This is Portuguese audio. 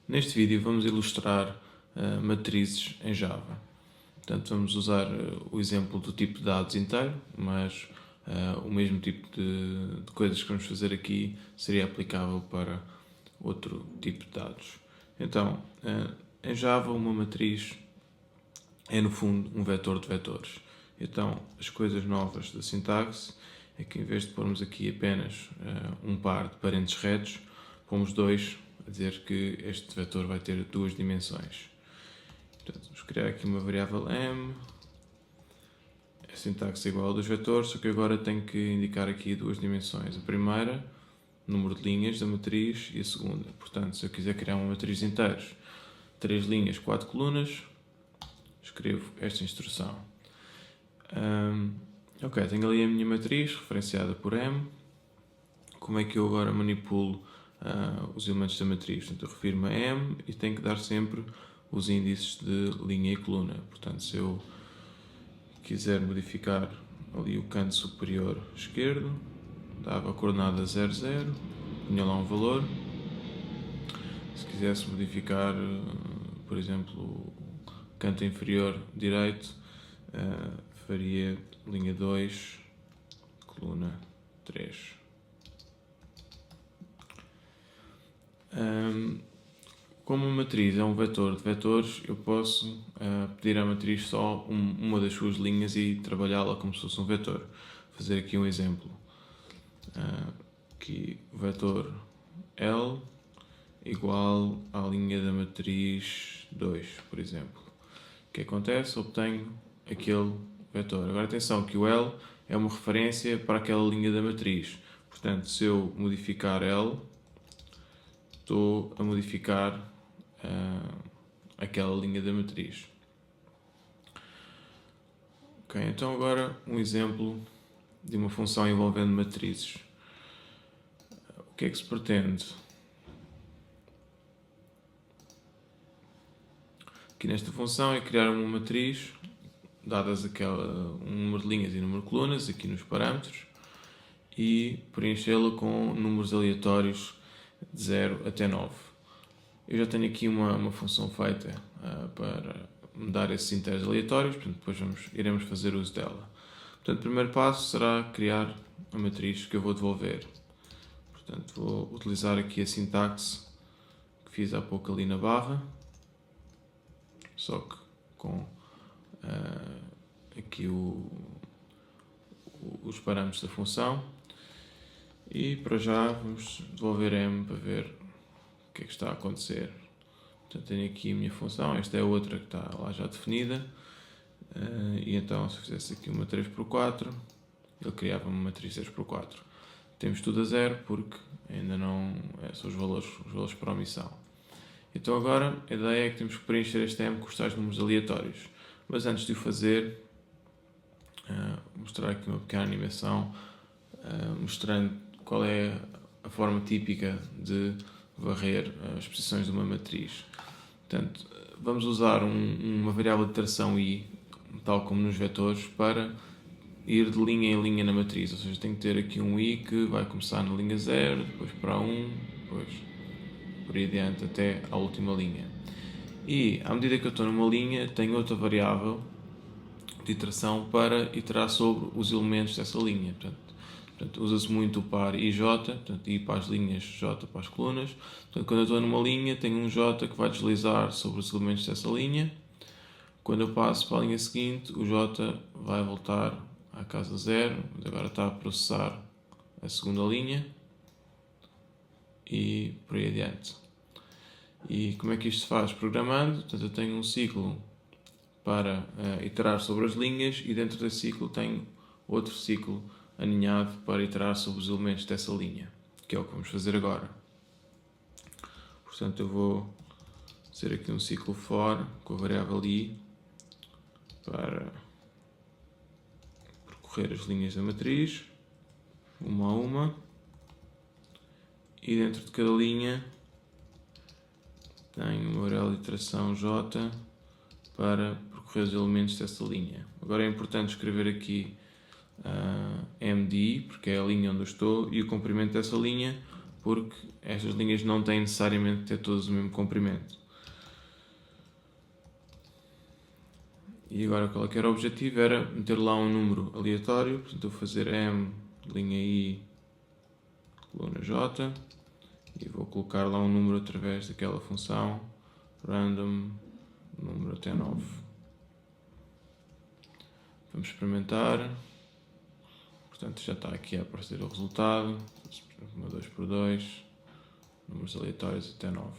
Neste vídeo vamos ilustrar matrizes em Java. Portanto, vamos usar o exemplo do tipo de dados inteiro, mas o mesmo tipo de coisas que vamos fazer aqui seria aplicável para outro tipo de dados. Então, em Java, uma matriz é no fundo um vetor de vetores. Então, as coisas novas da sintaxe é que em vez de pormos aqui apenas um par de parênteses retos, pomos dois, a dizer que este vetor vai ter duas dimensões. Portanto, vamos criar aqui uma variável m, a sintaxe é igual a dos vetores, só que agora tenho que indicar aqui duas dimensões. A primeira, número de linhas da matriz, e a segunda. Portanto, se eu quiser criar uma matriz de inteiros, 3 linhas, 4 colunas, escrevo esta instrução. Ok, tenho ali a minha matriz, referenciada por m. Como é que eu agora manipulo os elementos da matriz? Portanto, eu refiro-me a m e tenho que dar sempre os índices de linha e coluna. Portanto, se eu quiser modificar ali o canto superior esquerdo, dava a coordenada 0, 0, punha lá um valor. Se quisesse modificar, por exemplo, o canto inferior direito, faria linha 2, coluna 3. Como a matriz é um vetor de vetores, eu posso pedir à matriz só uma das suas linhas e trabalhá-la como se fosse um vetor. Vou fazer aqui um exemplo. Aqui o vetor L igual à linha da matriz 2, por exemplo. O que acontece? Obtenho aquele vetor. Agora atenção que o L é uma referência para aquela linha da matriz. Portanto, se eu modificar L, estou a modificar aquela linha da matriz. Ok, então agora um exemplo de uma função envolvendo matrizes. O que é que se pretende? Aqui nesta função é criar uma matriz, dadas um número de linhas e um número de colunas, aqui nos parâmetros, e preenchê-la com números aleatórios de 0 até 9. Eu já tenho aqui uma função feita para me dar esses inteiros aleatórios, portanto depois iremos fazer uso dela. Portanto, o primeiro passo será criar a matriz que eu vou devolver. Portanto, vou utilizar aqui a sintaxe que fiz há pouco ali na barra, só que com aqui os parâmetros da função. E para já vamos devolver m para ver o que é que está a acontecer. Portanto, tenho aqui a minha função, esta é outra que está lá já definida. E então, se eu fizesse aqui uma 3x4, ele criava uma matriz 3x4. Temos tudo a zero porque ainda não são os valores por omissão. Então agora a ideia é que temos que preencher este m com os tais números aleatórios. Mas antes de o fazer, mostrar aqui uma pequena animação mostrando qual é a forma típica de varrer as posições de uma matriz. Portanto, vamos usar uma variável de iteração i, tal como nos vetores, para ir de linha em linha na matriz. Ou seja, tenho que ter aqui um i que vai começar na linha 0, depois para 1, depois por aí adiante até à última linha. E, à medida que eu estou numa linha, tenho outra variável de iteração para iterar sobre os elementos dessa linha. Portanto, usa-se muito o par IJ, portanto, I para as linhas, J para as colunas. Portanto, quando eu estou numa linha, tenho um J que vai deslizar sobre os elementos dessa linha. Quando eu passo para a linha seguinte, o J vai voltar à casa 0, agora está a processar a segunda linha e por aí adiante. E como é que isto se faz? Programando, portanto, eu tenho um ciclo para iterar sobre as linhas e dentro desse ciclo tenho outro ciclo aninhado para iterar sobre os elementos dessa linha, que é o que vamos fazer agora. Portanto, eu vou fazer aqui um ciclo for com a variável i para percorrer as linhas da matriz, uma a uma, e dentro de cada linha tenho uma variável de iteração j para percorrer os elementos dessa linha. Agora é importante escrever aqui MD, porque é a linha onde eu estou, e o comprimento dessa linha, porque estas linhas não têm necessariamente de ter todas o mesmo comprimento. E agora qual é que era o objetivo? Era meter lá um número aleatório, portanto eu vou fazer M, linha I, coluna J, e vou colocar lá um número através daquela função random número até 9. Vamos experimentar. Portanto já está aqui a aparecer o resultado. 1, 2 por 2, números aleatórios até 9.